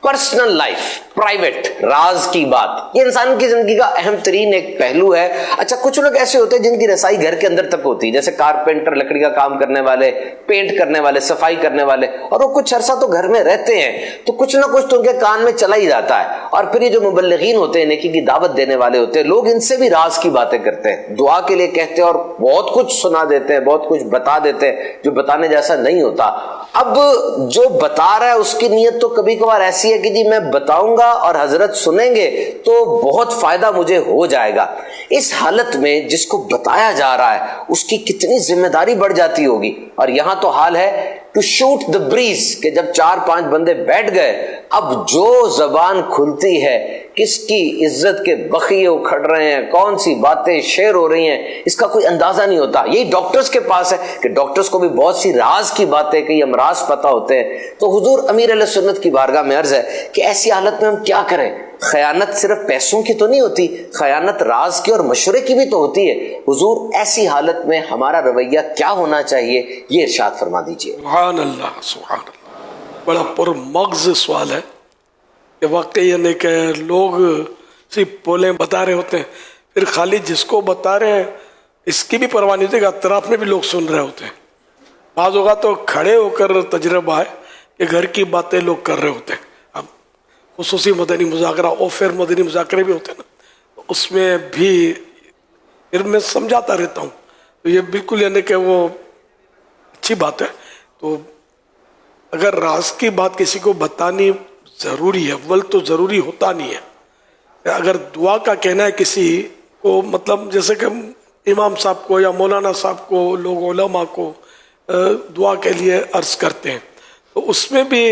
Personal life, private, राज की बात, ये इंसान की जिंदगी का अहम तरीन एक पहलू है। अच्छा, कुछ लोग ऐसे होते हैं जिनकी रसाई घर के अंदर तक होती है, जैसे कारपेंटर, लकड़ी का काम करने वाले, पेंट करने वाले, सफाई करने वाले, और वो कुछ अरसा तो घर में रहते हैं तो कुछ ना कुछ तो उनके कान में चला ही जाता है। और फिर ये जो मुबल्लिगीन होते हैं, नेकी की दावत देने वाले होते हैं, लोग इनसे भी राज की बातें करते हैं, दुआ के लिए कहते हैं और बहुत कुछ सुना देते हैं, बहुत कुछ बता देते हैं जो बताने जैसा नहीं होता। अब जो बता रहा है उसकी नीयत तो कभी कभार ऐसी है कि जी मैं बताऊंगा और हजरत सुनेंगे तो बहुत फायदा मुझे हो जाएगा। इस हालत में जिसको बताया जा रहा है उसकी कितनी जिम्मेदारी बढ़ जाती होगी। और यहां तो हाल है टू शूट द ब्रीज कि जब 4-5 बंदे बैठ गए, अब जो जबान खुलती है, किसकी इज्जत के बखिए उखड़ रहे हैं, कौन सी बातें शेयर हो रही हैं, इसका कोई अंदाजा नहीं होता। यही डॉक्टर्स के पास है कि डॉक्टर्स को भी बहुत सी राज की बातें, कई अमराज पता होते हैं। तो हुजूर अमीर अहले सुन्नत की बारगाह में अर्ज है कि ऐसी हालत में हम क्या करें। खयानत सिर्फ पैसों की तो नहीं होती, खयानत राज की और मशवरे की भी तो होती है। हुजूर ऐसी हालत में हमारा रवैया क्या होना चाहिए, ये इरशाद फरमा दीजिए। सुभान अल्लाह, सुभान अल्लाह। बड़ा पुरमग़ज़ सवाल है कि वाकई यानी कि लोग सिर्फ बोलें बता रहे होते हैं, फिर खाली जिसको बता रहे हैं इसकी भी परवाह नहीं होती, अतराफ में भी लोग सुन रहे होते हैं। बाज़ होगा तो खड़े होकर तजर्बा है कि घर की बातें लोग कर रहे होते हैं। अब खुसूसी मदनी मुज़ाकरा और फिर मदनी मुज़ाकरे भी होते हैं ना, तो उसमें भी फिर मैं समझाता रहता हूँ। तो ये बिल्कुल यानी कि वो अच्छी बात है। तो अगर राज की बात किसी को बतानी ज़रूरी है, अव्वल तो ज़रूरी होता नहीं है। अगर दुआ का कहना है किसी को, मतलब जैसे कि इमाम साहब को या मौलाना साहब को, लोग उलमा को दुआ के लिए अर्ज़ करते हैं, तो उसमें भी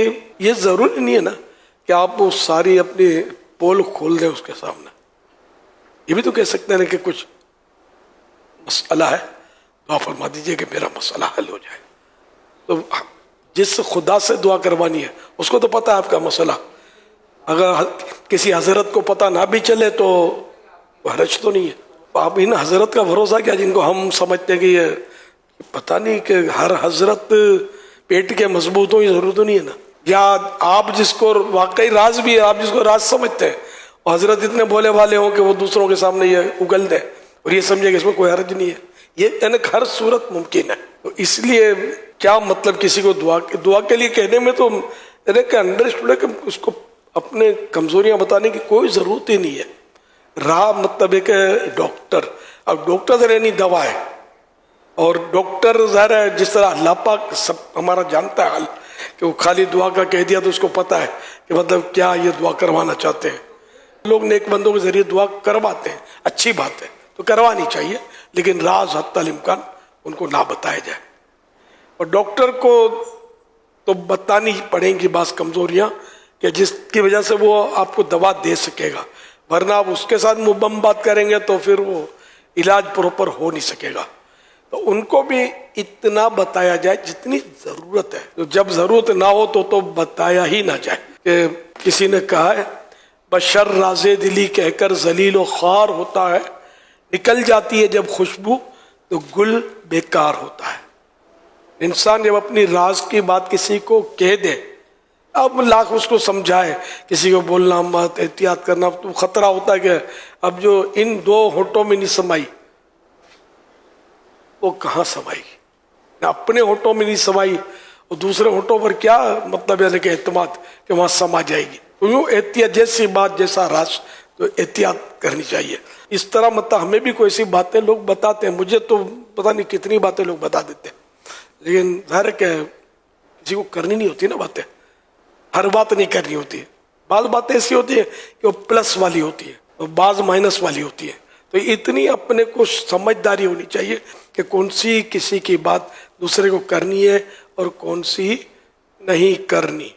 ये ज़रूरी नहीं है ना कि आप वो सारी अपनी पोल खोल दें उसके सामने। ये भी तो कह सकते हैं कि कुछ मसला है, दुआ फरमा दीजिए कि मेरा मसला हल हो जाए। तो जिस खुदा से दुआ करवानी है उसको तो पता है आपका मसला। अगर किसी हजरत को पता ना भी चले तो हरज तो नहीं है। तो आप इन हजरत का भरोसा क्या जिनको हम समझते हैं कि ये पता नहीं कि हर हजरत पेट के मजबूत हो, ये जरूरत तो नहीं है ना। या आप जिसको वाकई राज भी है, आप जिसको राज समझते हैं, और हजरत इतने भोले भाले हो कि वो दूसरों के सामने ये उगल दे और ये समझे कि इसमें कोई हर्ज नहीं है, ये यानी हर सूरत मुमकिन है। तो इसलिए क्या मतलब किसी को दुआ के लिए कहने में तो अंडरस्टूड है कि उसको अपने कमजोरियां बताने की कोई जरूरत ही नहीं है। राह मतलब एक डॉक्टर, अब डॉक्टर तो रहनी दवा है, और डॉक्टर ज़ाहिर है जिस तरह अल्लाह पाक सब हमारा जानता है हाल, कि वो खाली दुआ का कह दिया तो उसको पता है कि मतलब क्या ये दुआ करवाना चाहते हैं। लोग नेक बंदों के जरिए दुआ करवाते हैं, अच्छी बात है, तो करवानी चाहिए, लेकिन राज हत्तल इम्कान उनको ना बताया जाए। और डॉक्टर को तो बतानी पड़ेंगी बात कमजोरियां कि जिसकी वजह से वो आपको दवा दे सकेगा, वरना आप उसके साथ मुबम बात करेंगे तो फिर वो इलाज प्रॉपर हो नहीं सकेगा। तो उनको भी इतना बताया जाए जितनी जरूरत है, तो जब जरूरत ना हो तो बताया ही ना जाए। कि किसी ने कहा है बशर राज़े दिली कहकर जलील व ख़ार होता है, निकल जाती है जब खुशबू तो गुल बेकार होता है। इंसान जब अपनी राज की बात किसी को कह दे, अब लाख उसको समझाए, किसी को बोलना मत, एहतियात करना, तो खतरा होता है कि अब जो इन दो होठों में नहीं समाई वो कहाँ समाएगी। अपने होठों में नहीं समाई और दूसरे होठों पर क्या मतलब है कि एतमाद कि वहां समा जाएगी। तो यूँ एहतियात जैसी बात जैसा राज, तो एहतियात करनी चाहिए। इस तरह मतलब हमें भी कोई सी बातें लोग बताते हैं, मुझे तो पता नहीं कितनी बातें लोग बता देते हैं, लेकिन ज़ाहिर है कि किसी को करनी नहीं होती ना बातें, हर बात नहीं करनी होती है। बाज़ बातें ऐसी होती है कि वो प्लस वाली होती है और बाज़ माइनस वाली होती है। तो इतनी अपने को समझदारी होनी चाहिए कि कौन सी किसी की बात दूसरे को करनी है और कौन सी नहीं करनी।